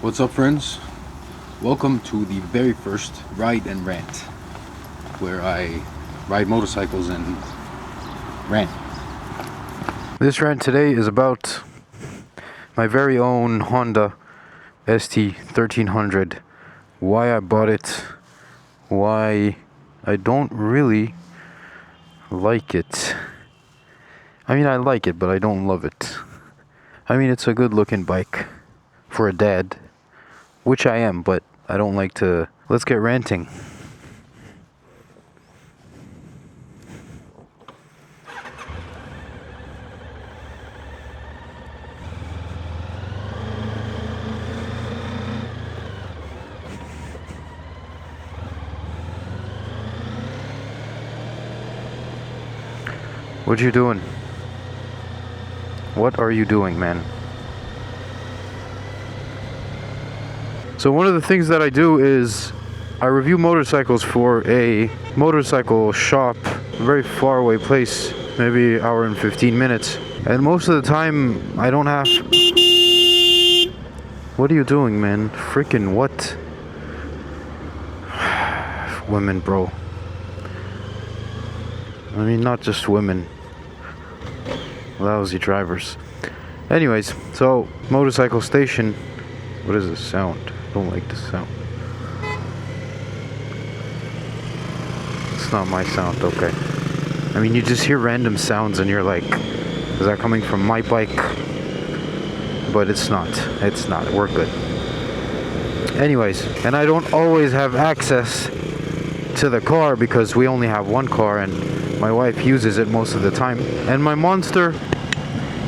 What's up, friends? Welcome to the very first Ride and Rant, where I ride motorcycles and rant. This rant today is about my very own Honda ST1300. Why I bought it, why I don't really like it. I mean, I like it, but I don't love it. I mean, it's a good looking bike for a dad, which I am, but I don't like to. Let's get ranting. What you doing? What are you doing, man? So one of the things that I do is I review motorcycles for a motorcycle shop, a very far away place, maybe an hour and 15 minutes. And most of the time I don't have... What are you doing, man? Freaking what? Women, bro. I mean, not just women. Lousy drivers. Anyways, so motorcycle station. What is this sound? I don't like this sound. It's not my sound, okay. I mean, you just hear random sounds and you're like, is that coming from my bike? But it's not. It's not. We're good. Anyways, and I don't always have access to the car because we only have one car and my wife uses it most of the time. And my Monster,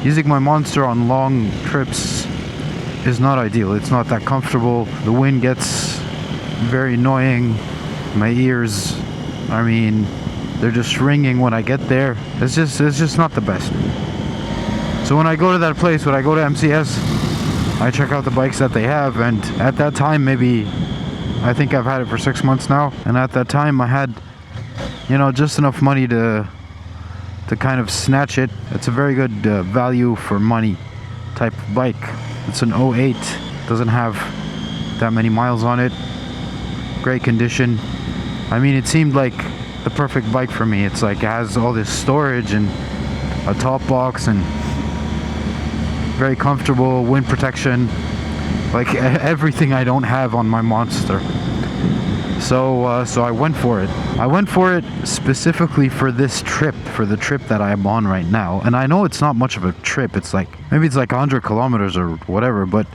using my Monster on long trips is not ideal. It's not that comfortable. The wind gets very annoying. My ears, I mean, they're just ringing when I get there. It's just not the best. So when I go to that place, when I go to MCS, I check out the bikes that they have, and at that time, maybe, I think I've had it for 6 months now, and at that time I had, you know, just enough money to kind of snatch it. It's a very good value for money type of bike. It's an 08, doesn't have that many miles on it, great condition. I mean, it seemed like the perfect bike for me. It's like it has all this storage and a top box and very comfortable, wind protection, like everything I don't have on my Monster. So I went for it. I went for it specifically for this trip, for the trip that I'm on right now. And I know it's not much of a trip. It's like, maybe it's like 100 kilometers or whatever. But,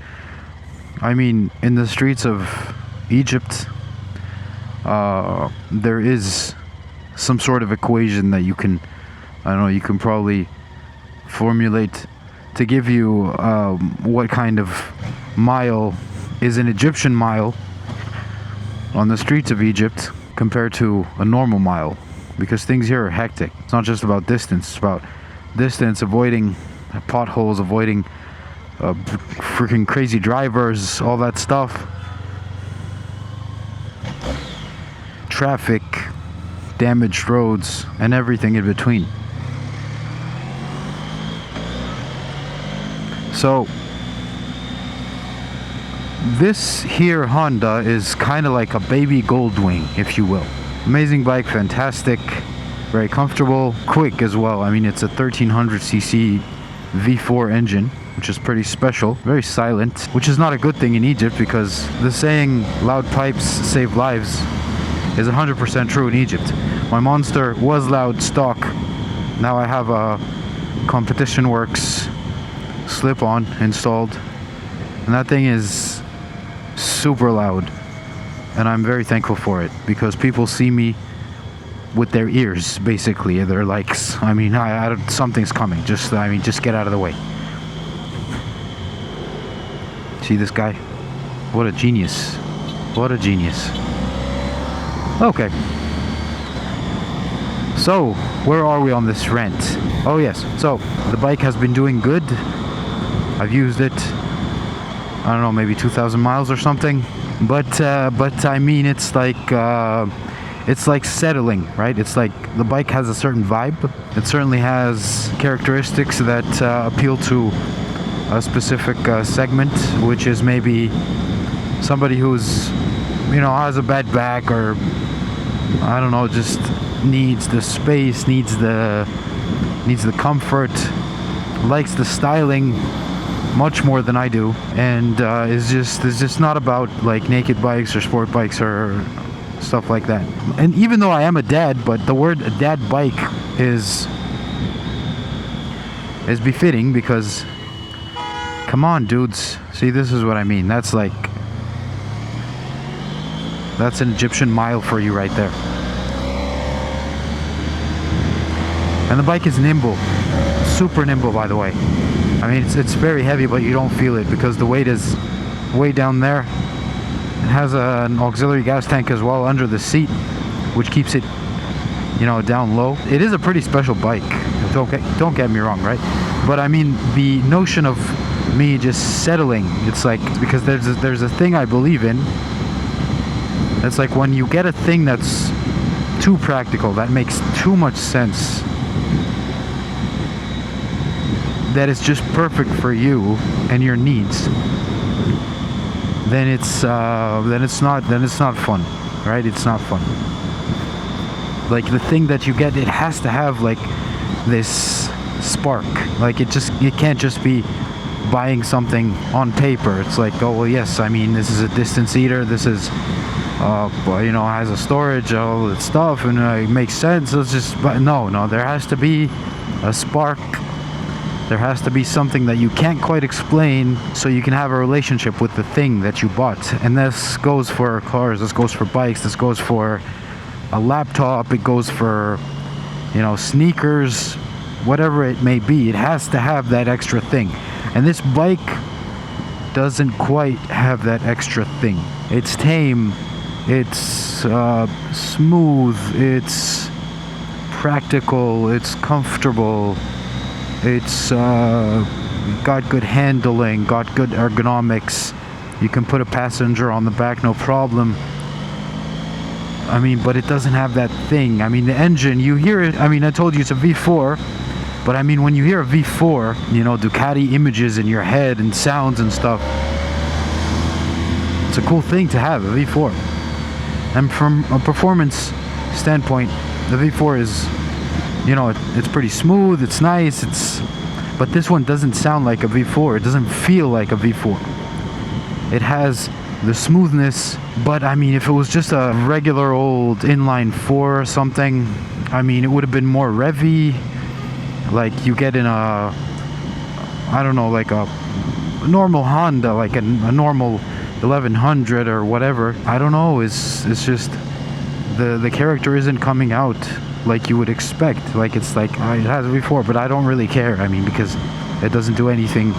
I mean, in the streets of Egypt, there is some sort of equation that you can, I don't know, you can probably formulate to give you what kind of mile is an Egyptian mile on the streets of Egypt compared to a normal mile, because things here are hectic. It's not just about distance, it's about distance, avoiding potholes, avoiding freaking crazy drivers, all that stuff, traffic, damaged roads, and everything in between. So this here Honda is kind of like a baby Goldwing, if you will. Amazing bike, fantastic, very comfortable, quick as well. I mean, it's a 1300cc V4 engine, which is pretty special, very silent, which is not a good thing in Egypt because the saying loud pipes save lives is 100% true in Egypt. My Monster was loud stock. Now I have a Competition Works slip-on installed, and that thing is super loud, and I'm very thankful for it because people see me with their ears, basically. They're like, I mean, something's coming. Just get out of the way. See this guy? What a genius. What a genius. Okay. So, where are we on this rant? Oh yes, so the bike has been doing good. I've used it, I don't know, maybe 2,000 miles or something. But I mean, it's like settling, right? It's like the bike has a certain vibe. It certainly has characteristics that appeal to a specific segment, which is maybe somebody who's, has a bad back, or I don't know, just needs the space, needs the comfort, likes the styling much more than I do, and is just not about like naked bikes or sport bikes or stuff like that. And even though I am a dad, but the word dad bike is befitting, because come on, dudes. See, this is what I mean. That's an Egyptian mile for you right there. And the bike is nimble, super nimble, by the way. I mean, it's very heavy, but you don't feel it because the weight is way down there. It has an auxiliary gas tank as well under the seat, which keeps it, down low. It is a pretty special bike. Don't get me wrong, right? But I mean, the notion of me just settling, it's like, because there's a thing I believe in. It's like when you get a thing that's too practical, that makes too much sense, that is just perfect for you and your needs, then it's not fun, right? It's not fun. Like the thing that you get, it has to have like this spark. Like it can't just be buying something on paper. It's like, oh well, yes, I mean, this is a distance eater, this is has a storage, all that stuff, and it makes sense. Let's just, but no, there has to be a spark. There has to be something that you can't quite explain, so you can have a relationship with the thing that you bought. And this goes for cars, this goes for bikes, this goes for a laptop, it goes for, sneakers, whatever it may be. It has to have that extra thing. And this bike doesn't quite have that extra thing. It's tame, it's smooth, it's practical, it's comfortable. It's got good handling, got good ergonomics. You can put a passenger on the back, no problem. I mean, but it doesn't have that thing. I mean, the engine, you hear it. I mean, I told you it's a V4, but I mean, when you hear a V4, Ducati images in your head and sounds and stuff. It's a cool thing to have, a V4. And from a performance standpoint, the V4 is, it's pretty smooth, it's nice, but this one doesn't sound like a V4, it doesn't feel like a V4. It has the smoothness, but I mean, if it was just a regular old inline 4 or something, I mean, it would have been more revvy, like you get in a, I don't know, like a normal Honda, like a normal 1100 or whatever. I don't know, it's just, the character isn't coming out like you would expect. Like it has it before, but I don't really care. I mean, because it doesn't do anything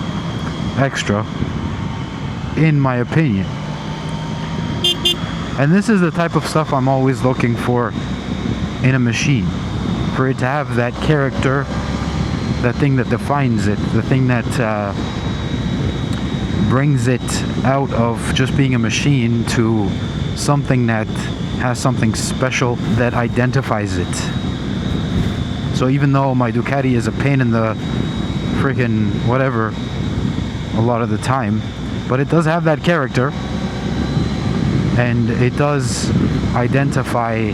extra, in my opinion. And this is the type of stuff I'm always looking for in a machine, for it to have that character, that thing that defines it, the thing that brings it out of just being a machine to something that has something special that identifies it. So even though my Ducati is a pain in the freaking whatever a lot of the time, but it does have that character, and it does identify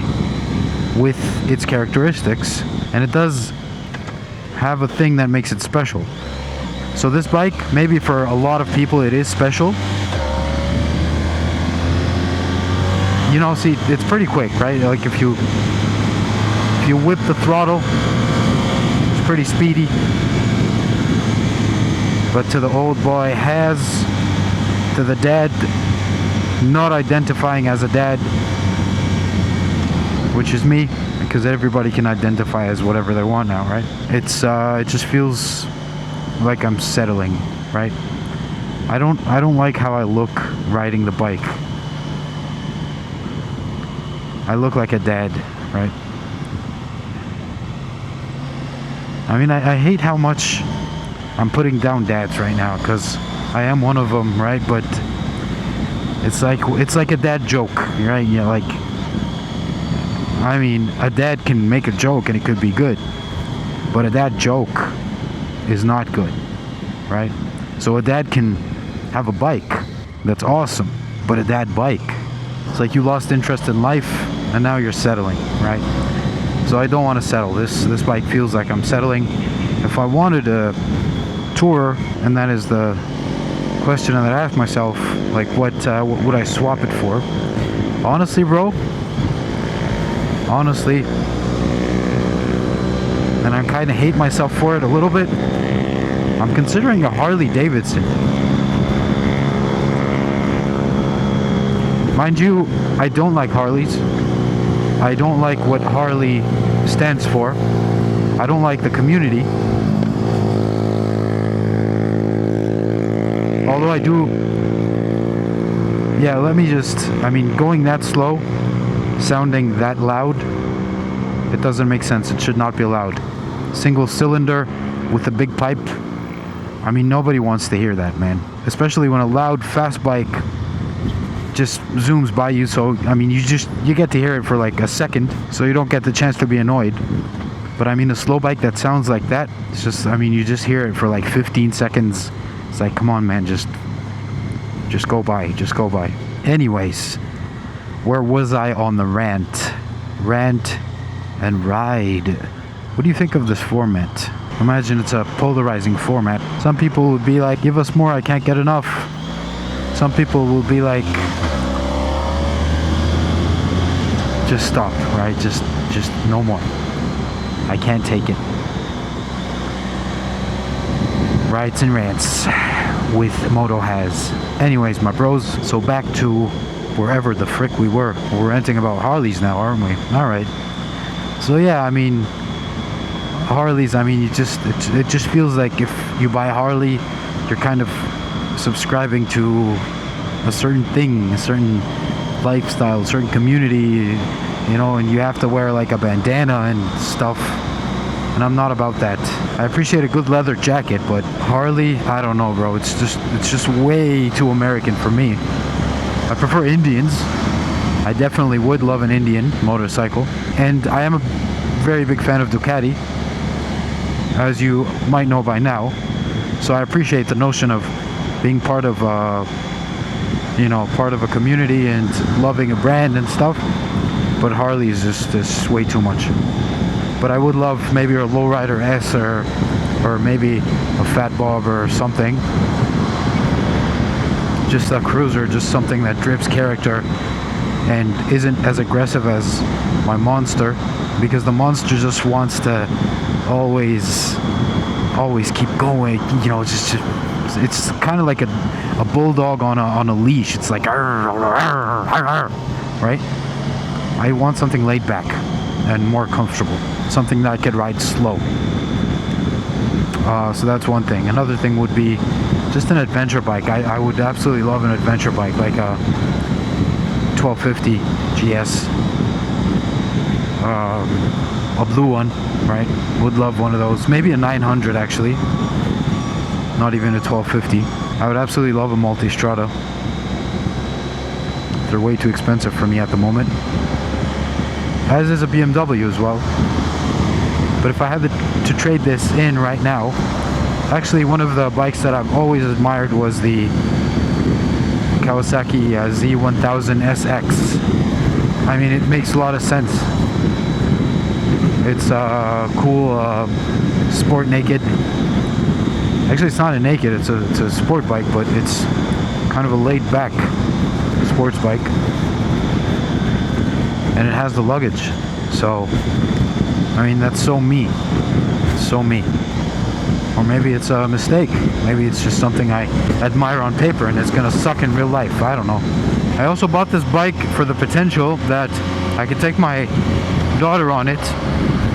with its characteristics, and it does have a thing that makes it special. So this bike, maybe for a lot of people it is special. See, it's pretty quick, right? Like if you whip the throttle, it's pretty speedy. But to the old boy has, to the dad not identifying as a dad, which is me, because everybody can identify as whatever they want now, right? It just feels like I'm settling, right? I don't like how I look riding the bike. I look like a dad, right? I mean, I hate how much I'm putting down dads right now, because I am one of them, right? But it's like a dad joke, right? Like, I mean, a dad can make a joke and it could be good, but a dad joke is not good, right? So a dad can have a bike that's awesome, but a dad bike. It's like you lost interest in life and now you're settling, right? So I don't want to settle. This bike feels like I'm settling. If I wanted a tour, and that is the question that I ask myself, like what would I swap it for? Honestly, bro, honestly, and I kind of hate myself for it a little bit, I'm considering a Harley Davidson. Mind you, I don't like Harleys. I don't like what Harley stands for. I don't like the community. Although I do, yeah, going that slow, sounding that loud, it doesn't make sense. It should not be allowed. Single cylinder with a big pipe. I mean, nobody wants to hear that, man. Especially when a loud, fast bike just zooms by you. So, I mean, you get to hear it for like a second, so you don't get the chance to be annoyed. But I mean, a slow bike that sounds like that, it's just, I mean, you just hear it for like 15 seconds. It's like, come on, man, just go by, just go by. Anyways, where was I on the rant? Rant and ride. What do you think of this format? Imagine it's a polarizing format. Some people would be like, give us more, I can't get enough. Some people will be like, just stop, right? Just no more. I can't take it. Rides and Rants with Moto has. Anyways, my bros, so back to wherever the frick we were. We're ranting about Harleys now, aren't we? Alright. So yeah, I mean, Harleys, I mean, it just feels like if you buy a Harley, you're kind of subscribing to a certain thing, a certain lifestyle, a certain community, you know, and you have to wear like a bandana and stuff. And I'm not about that. I appreciate a good leather jacket, but Harley, I don't know, bro. It's just way too American for me. I prefer Indians. I definitely would love an Indian motorcycle. And I am a very big fan of Ducati, as you might know by now. So I appreciate the notion of being part of part of a community and loving a brand and stuff. But Harley is just way too much. But I would love maybe a Lowrider S or maybe a Fat Bob or something. Just a cruiser, just something that drips character and isn't as aggressive as my Monster, because the Monster just wants to always keep going. You know, it's kind of like a bulldog on a leash. It's like right? I want something laid back and more comfortable, something that I could ride slow. So that's one thing. Another thing would be just an adventure bike. I would absolutely love an adventure bike, like a 1250 GS, a blue one, right? Would love one of those. Maybe a 900 actually, not even a 1250. I would absolutely love a Multistrada. They're way too expensive for me at the moment, as is a BMW as well. But if I had to trade this in right now, actually one of the bikes that I've always admired was the Kawasaki Z1000 SX. I mean, it makes a lot of sense. It's a cool sport naked. Actually, it's not a naked, it's a sport bike, but it's kind of a laid back sports bike. And it has the luggage. So, I mean, that's so me. So me. Or maybe it's a mistake. Maybe it's just something I admire on paper and it's gonna suck in real life. I don't know. I also bought this bike for the potential that I could take my daughter on it.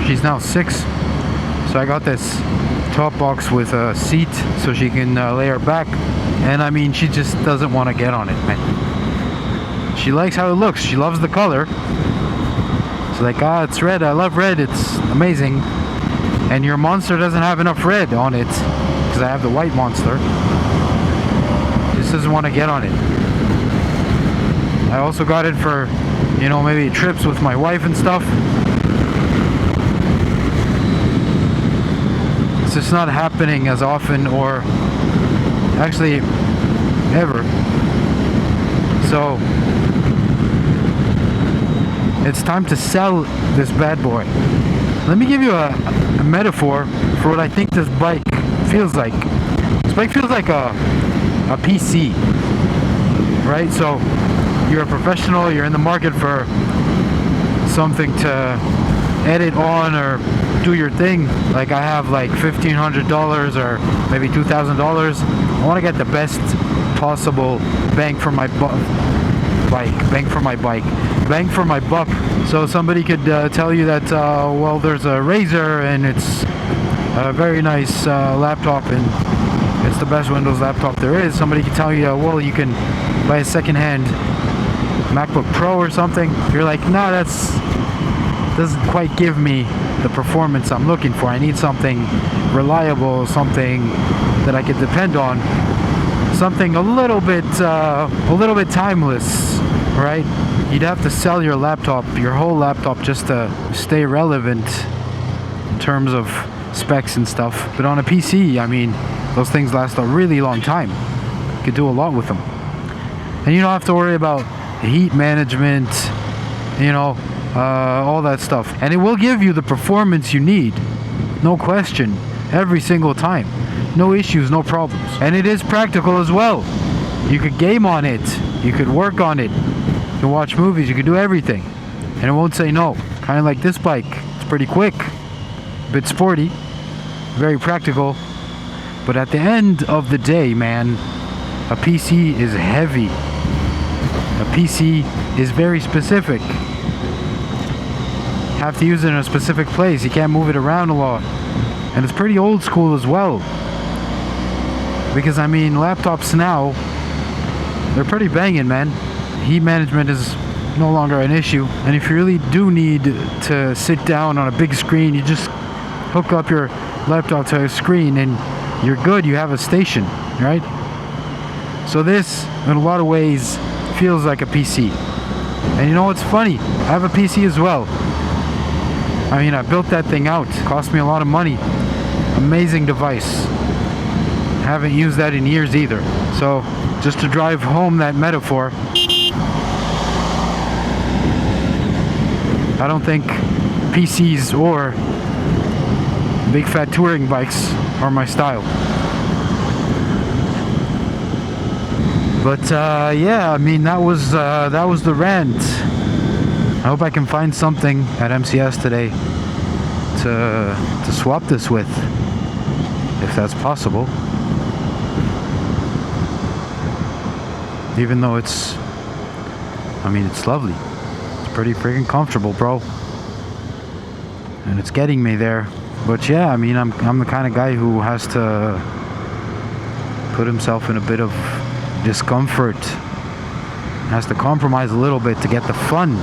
She's now 6. So I got this top box with a seat so she can lay her back. And I mean, she just doesn't want to get on it, man. She likes how it looks. She loves the color. It's like, it's red. I love red. It's amazing. And your Monster doesn't have enough red on it because I have the white Monster. Just doesn't want to get on it. I also got it for, you know, maybe trips with my wife and stuff. It's just not happening as often, or actually ever. So it's time to sell this bad boy. Let me give you a metaphor for what I think this bike feels like. This bike feels like a PC, right? So you're a professional, you're in the market for something to edit on or do your thing. Like I have like $1,500 or maybe $2,000. I want to get the best possible bang for my bang for my buck. So somebody could tell you that well, there's a Razer and it's a very nice laptop and it's the best Windows laptop there is. Somebody could tell you well, you can buy a second-hand MacBook Pro or something. You're like, no, that's doesn't quite give me the performance I'm looking for. I need something reliable, something that I could depend on, something a little bit timeless, right? You'd have to sell your laptop, your whole laptop, just to stay relevant in terms of specs and stuff. But on a PC, I mean, those things last a really long time. You could do a lot with them, and you don't have to worry about heat management, you know, all that stuff. And it will give you the performance you need, no question, every single time. No issues, no problems. And it is practical as well. You could game on it, you could work on it, you can watch movies, you can do everything, and it won't say no. Kind of like this bike. It's pretty quick, a bit sporty, very practical, but at the end of the day, man, a PC is heavy. A PC is very specific. You have to use it in a specific place. You can't move it around a lot. And it's pretty old school as well. Because I mean, laptops now, they're pretty banging, man. Heat management is no longer an issue. And if you really do need to sit down on a big screen, you just hook up your laptop to a screen and you're good. You have a station, right? So this, in a lot of ways, feels like a PC. And you know what's funny? I have a PC as well. I mean, I built that thing out. It cost me a lot of money. Amazing device. Haven't used that in years either. So, just to drive home that metaphor, I don't think PCs or big fat touring bikes are my style. But yeah, I mean, that was the rant. I hope I can find something at MCS today to swap this with, if that's possible. Even though it's lovely. It's pretty freaking comfortable, bro. And it's getting me there. But yeah, I mean, I'm the kind of guy who has to put himself in a bit of discomfort, has to compromise a little bit to get the fun.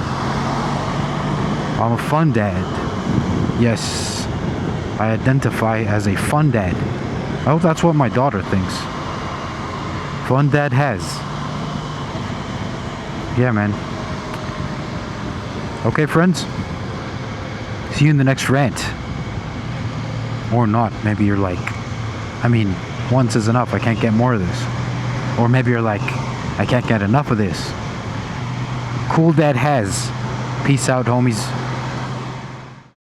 I'm a fun dad. Yes, I identify as a fun dad. I hope that's what my daughter thinks. Fun dad has. Yeah, man. Okay, friends. See you in the next rant. Or not. Maybe you're like, I mean, once is enough. I can't get more of this. Or maybe you're like, I can't get enough of this. Cool Dad has. Peace out, homies.